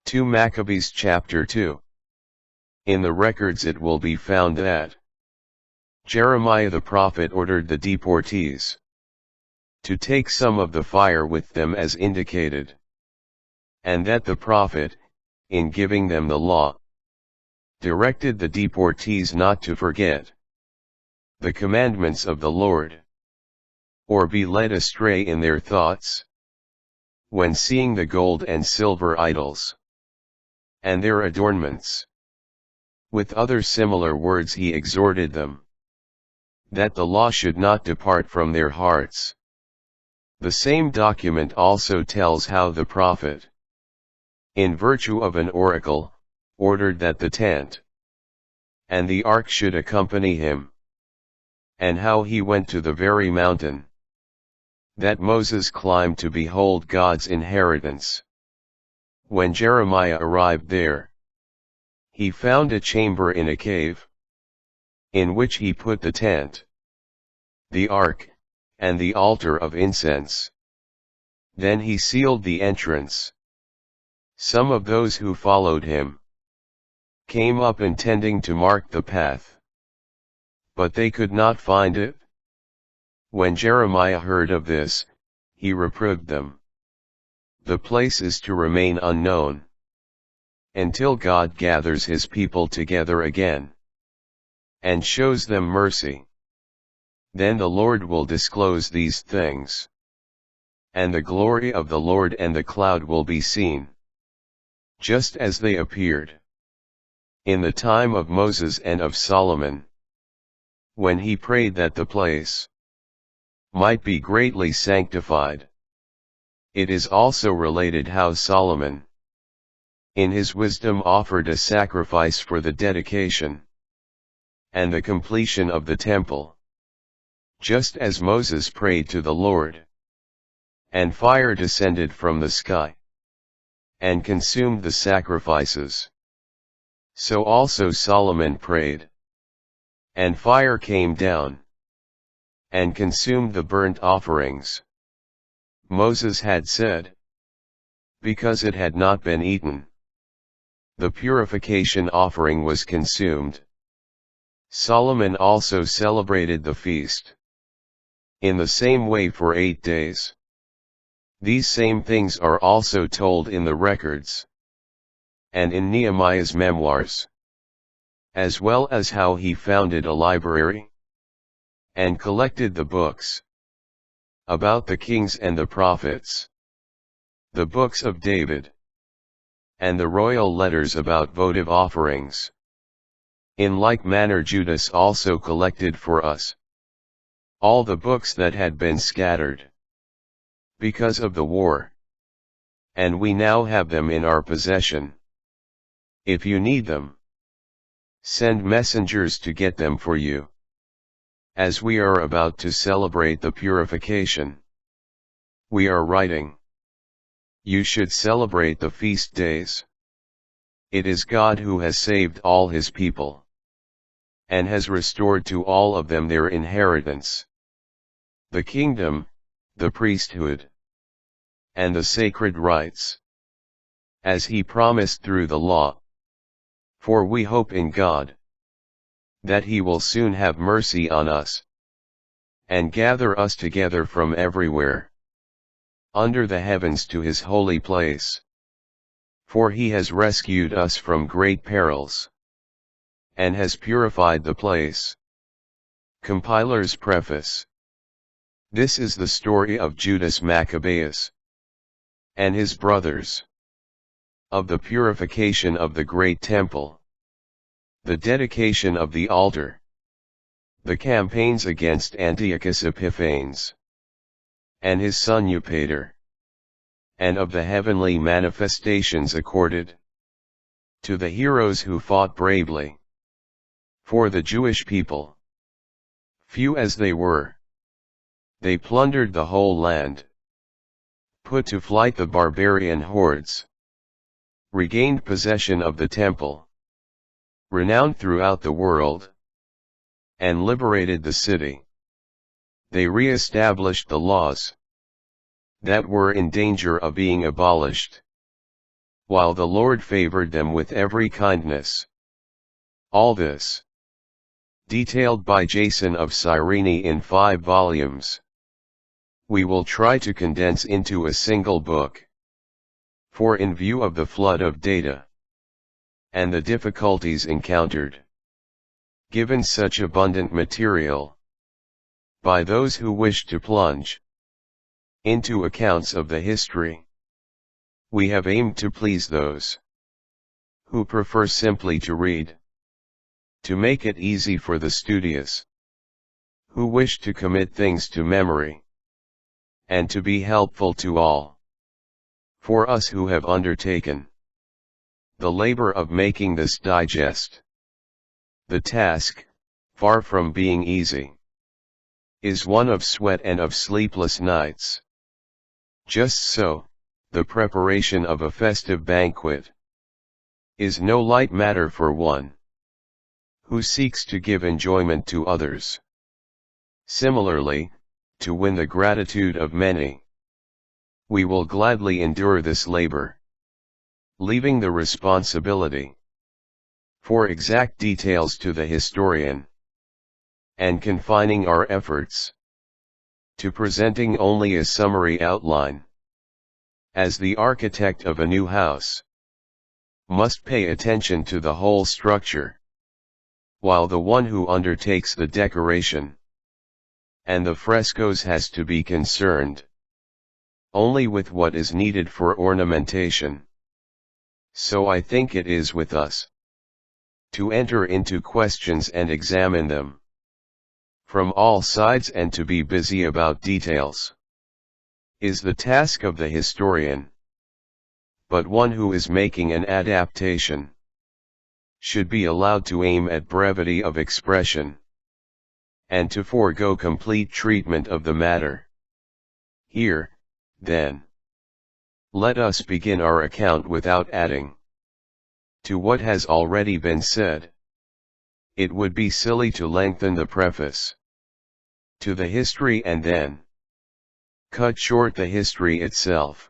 2 Maccabees chapter 2. In the records it will be found that Jeremiah the prophet ordered the deportees to take some of the fire with them as indicated, and that the prophet, in giving them the law, directed the deportees not to forget the commandments of the Lord, or be led astray in their thoughts, when seeing the gold and silver idols, and their adornments. With other similar words he exhorted them, that the law should not depart from their hearts. The same document also tells how the prophet, in virtue of an oracle, ordered that the tent and the ark should accompany him, and how he went to the very mountain that Moses climbed to behold God's inheritance. When Jeremiah arrived there, he found a chamber in a cave, in which he put the tent, the ark, and the altar of incense. Then he sealed the entrance. Some of those who followed him came up intending to mark the path, but they could not find it. When Jeremiah heard of this, he reproved them. The place is to remain unknown until God gathers his people together again and shows them mercy. Then the Lord will disclose these things, and the glory of the Lord and the cloud will be seen, just as they appeared in the time of Moses and of Solomon, when he prayed that the place might be greatly sanctified. It is also related how Solomon, in his wisdom, offered a sacrifice for the dedication and the completion of the temple, just as Moses prayed to the Lord, and fire descended from the sky and consumed the sacrifices. So also Solomon prayed, and fire came down and consumed the burnt offerings. Moses had said, because it had not been eaten, the purification offering was consumed. Solomon also celebrated the feast in the same way for 8 days. These same things are also told in the records and in Nehemiah's memoirs, as well as how he founded a library and collected the books about the kings and the prophets, the books of David, and the royal letters about votive offerings. In like manner Judas also collected for us all the books that had been scattered because of the war, and we now have them in our possession. If you need them, send messengers to get them for you. As we are about to celebrate the purification, we are writing, you should celebrate the feast days. It is God who has saved all his people, and has restored to all of them their inheritance, the kingdom, the priesthood, and the sacred rights, as he promised through the law. For we hope in God that he will soon have mercy on us, and gather us together from everywhere under the heavens to his holy place. For he has rescued us from great perils, and has purified the place. Compiler's Preface. This is the story of Judas Maccabeus and his brothers, of the purification of the great temple, the dedication of the altar, the campaigns against Antiochus Epiphanes and his son Eupator, and of the heavenly manifestations accorded to the heroes who fought bravely for the Jewish people. Few as they were, they plundered the whole land, put to flight the barbarian hordes, regained possession of the temple, renowned throughout the world, and liberated the city. They re-established the laws that were in danger of being abolished, while the Lord favored them with every kindness. All this, detailed by Jason of Cyrene in 5 volumes, we will try to condense into a single book. For in view of the flood of data, and the difficulties encountered, given such abundant material, by those who wish to plunge into accounts of the history, we have aimed to please those who prefer simply to read, to make it easy for the studious, who wish to commit things to memory, and to be helpful to all. For us who have undertaken the labor of making this digest, the task, far from being easy, is one of sweat and of sleepless nights. Just so, the preparation of a festive banquet is no light matter for one who seeks to give enjoyment to others. Similarly, to win the gratitude of many, we will gladly endure this labor, leaving the responsibility for exact details to the historian, and confining our efforts to presenting only a summary outline. As the architect of a new house must pay attention to the whole structure, while the one who undertakes the decoration and the frescoes has to be concerned only with what is needed for ornamentation. So I think it is with us to enter into questions and examine them from all sides, and to be busy about details is the task of the historian. But one who is making an adaptation should be allowed to aim at brevity of expression, and to forego complete treatment of the matter. Here, then, let us begin our account without adding to what has already been said. It would be silly to lengthen the preface to the history and then cut short the history itself.